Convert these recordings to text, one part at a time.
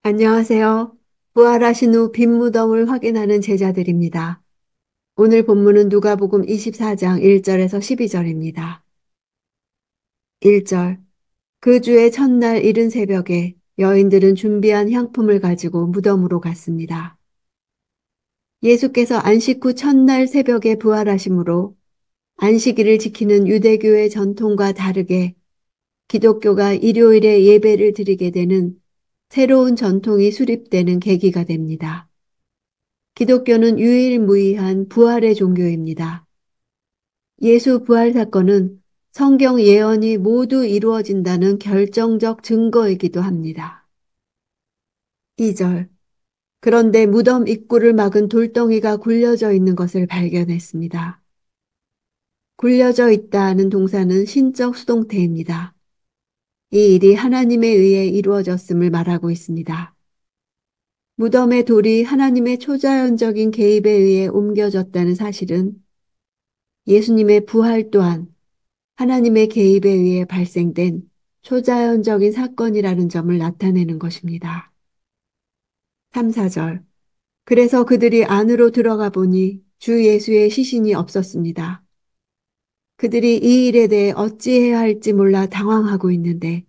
안녕하세요. 부활하신 후 빈 무덤을 확인하는 제자들입니다. 오늘 본문은 누가복음 24장 1절에서 12절입니다. 1절. 그 주의 첫날 이른 새벽에 여인들은 준비한 향품을 가지고 무덤으로 갔습니다. 예수께서 안식 후 첫날 새벽에 부활하심으로 안식일을 지키는 유대교의 전통과 다르게 기독교가 일요일에 예배를 드리게 되는 새로운 전통이 수립되는 계기가 됩니다. 기독교는 유일무이한 부활의 종교입니다. 예수 부활 사건은 성경 예언이 모두 이루어진다는 결정적 증거이기도 합니다. 2절. 그런데 무덤 입구를 막은 돌덩이가 굴려져 있는 것을 발견했습니다. 굴려져 있다는 동사는 신적 수동태입니다. 이 일이 하나님에 의해 이루어졌음을 말하고 있습니다. 무덤의 돌이 하나님의 초자연적인 개입에 의해 옮겨졌다는 사실은 예수님의 부활 또한 하나님의 개입에 의해 발생된 초자연적인 사건이라는 점을 나타내는 것입니다. 3, 4절. 그래서 그들이 안으로 들어가 보니 주 예수의 시신이 없었습니다. 그들이 이 일에 대해 어찌해야 할지 몰라 당황하고 있는데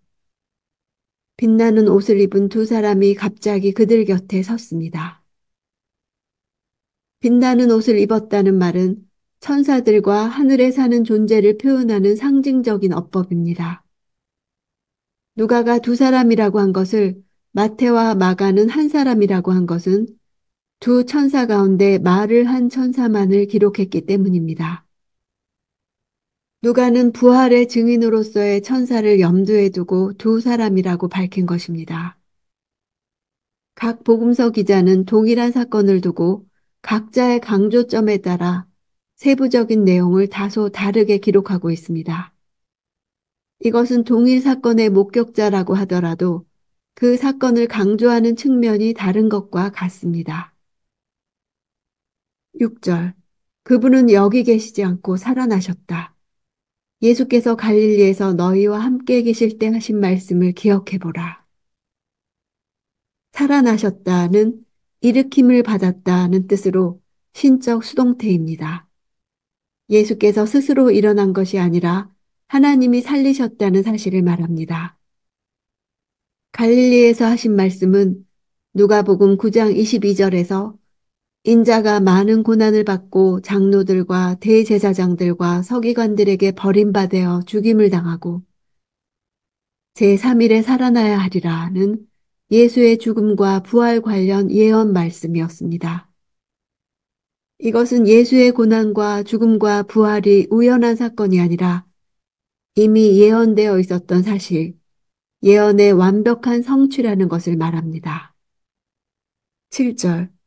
빛나는 옷을 입은 두 사람이 갑자기 그들 곁에 섰습니다. 빛나는 옷을 입었다는 말은 천사들과 하늘에 사는 존재를 표현하는 상징적인 어법입니다. 누가가 두 사람이라고 한 것을 마태와 마가는 한 사람이라고 한 것은 두 천사 가운데 말을 한 천사만을 기록했기 때문입니다. 누가는 부활의 증인으로서의 천사를 염두에 두고 두 사람이라고 밝힌 것입니다. 각 복음서 기자는 동일한 사건을 두고 각자의 강조점에 따라 세부적인 내용을 다소 다르게 기록하고 있습니다. 이것은 동일 사건의 목격자라고 하더라도 그 사건을 강조하는 측면이 다른 것과 같습니다. 6절. 그분은 여기 계시지 않고 살아나셨다. 예수께서 갈릴리에서 너희와 함께 계실 때 하신 말씀을 기억해 보라. 살아나셨다는 일으킴을 받았다는 뜻으로 신적 수동태입니다. 예수께서 스스로 일어난 것이 아니라 하나님이 살리셨다는 사실을 말합니다. 갈릴리에서 하신 말씀은 누가복음 9장 22절에서 인자가 많은 고난을 받고 장로들과 대제사장들과 서기관들에게 버림받아 죽임을 당하고 제3일에 살아나야 하리라는 예수의 죽음과 부활 관련 예언 말씀이었습니다. 이것은 예수의 고난과 죽음과 부활이 우연한 사건이 아니라 이미 예언되어 있었던 사실, 예언의 완벽한 성취라는 것을 말합니다. 7절.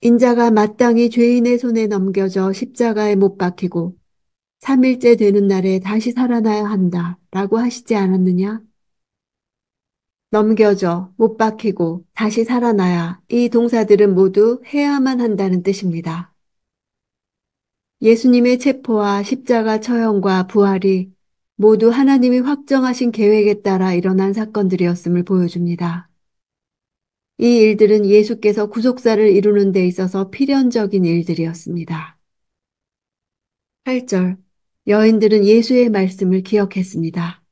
인자가 마땅히 죄인의 손에 넘겨져 십자가에 못 박히고 3일째 되는 날에 다시 살아나야 한다 라고 하시지 않았느냐? 넘겨져, 못 박히고, 다시 살아나야 이 동사들은 모두 해야만 한다는 뜻입니다. 예수님의 체포와 십자가 처형과 부활이 모두 하나님이 확정하신 계획에 따라 일어난 사건들이었음을 보여줍니다. 이 일들은 예수께서 구속사를 이루는 데 있어서 필연적인 일들이었습니다. 8절. 여인들은 예수의 말씀을 기억했습니다.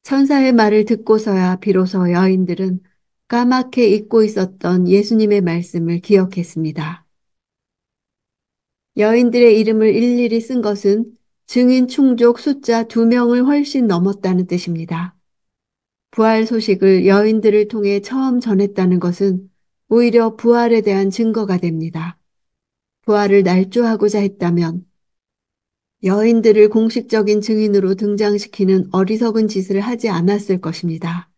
천사의 말을 듣고서야 비로소 여인들은 까맣게 잊고 있었던 예수님의 말씀을 기억했습니다. 여인들의 이름을 일일이 쓴 것은 증인 충족 숫자 2명을 훨씬 넘었다는 뜻입니다. 부활 소식을 여인들을 통해 처음 전했다는 것은 오히려 부활에 대한 증거가 됩니다. 부활을 날조하고자 했다면 여인들을 공식적인 증인으로 등장시키는 어리석은 짓을 하지 않았을 것입니다.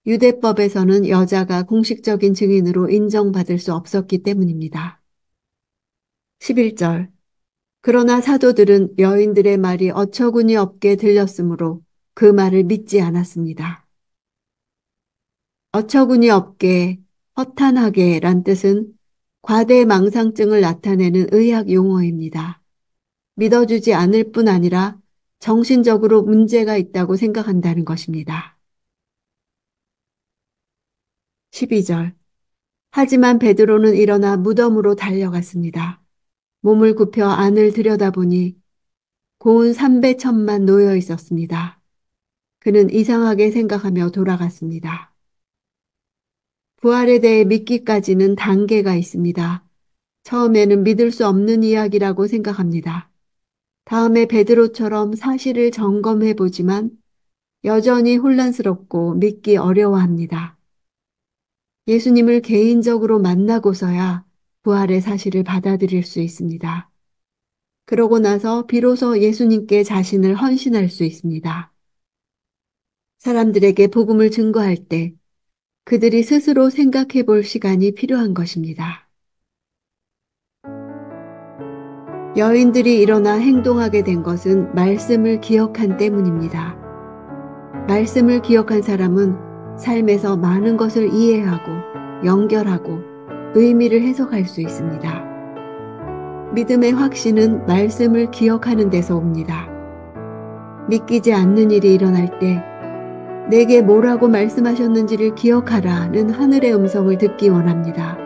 유대법에서는 여자가 공식적인 증인으로 인정받을 수 없었기 때문입니다. 11절. 그러나 사도들은 여인들의 말이 어처구니 없게 들렸으므로 그 말을 믿지 않았습니다. 어처구니 없게, 허탄하게 란 뜻은 과대망상증을 나타내는 의학 용어입니다. 믿어주지 않을 뿐 아니라 정신적으로 문제가 있다고 생각한다는 것입니다. 12절. 하지만 베드로는 일어나 무덤으로 달려갔습니다. 몸을 굽혀 안을 들여다보니 고운 삼배천만 놓여 있었습니다. 그는 이상하게 생각하며 돌아갔습니다. 부활에 대해 믿기까지는 단계가 있습니다. 처음에는 믿을 수 없는 이야기라고 생각합니다. 다음에 베드로처럼 사실을 점검해 보지만 여전히 혼란스럽고 믿기 어려워합니다. 예수님을 개인적으로 만나고서야 부활의 사실을 받아들일 수 있습니다. 그러고 나서 비로소 예수님께 자신을 헌신할 수 있습니다. 사람들에게 복음을 증거할 때 그들이 스스로 생각해 볼 시간이 필요한 것입니다. 여인들이 일어나 행동하게 된 것은 말씀을 기억한 때문입니다. 말씀을 기억한 사람은 삶에서 많은 것을 이해하고 연결하고 의미를 해석할 수 있습니다. 믿음의 확신은 말씀을 기억하는 데서 옵니다. 믿기지 않는 일이 일어날 때 내게 뭐라고 말씀하셨는지를 기억하라는 하늘의 음성을 듣기 원합니다.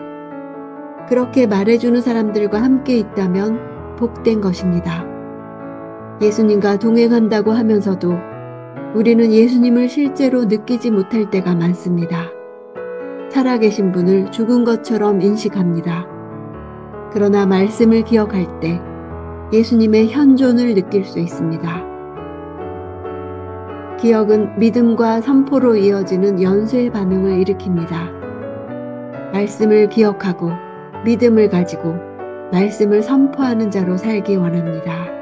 그렇게 말해주는 사람들과 함께 있다면 복된 것입니다. 예수님과 동행한다고 하면서도 우리는 예수님을 실제로 느끼지 못할 때가 많습니다. 살아계신 분을 죽은 것처럼 인식합니다. 그러나 말씀을 기억할 때 예수님의 현존을 느낄 수 있습니다. 기억은 믿음과 선포로 이어지는 연쇄 반응을 일으킵니다. 말씀을 기억하고 믿음을 가지고 말씀을 선포하는 자로 살기 원합니다.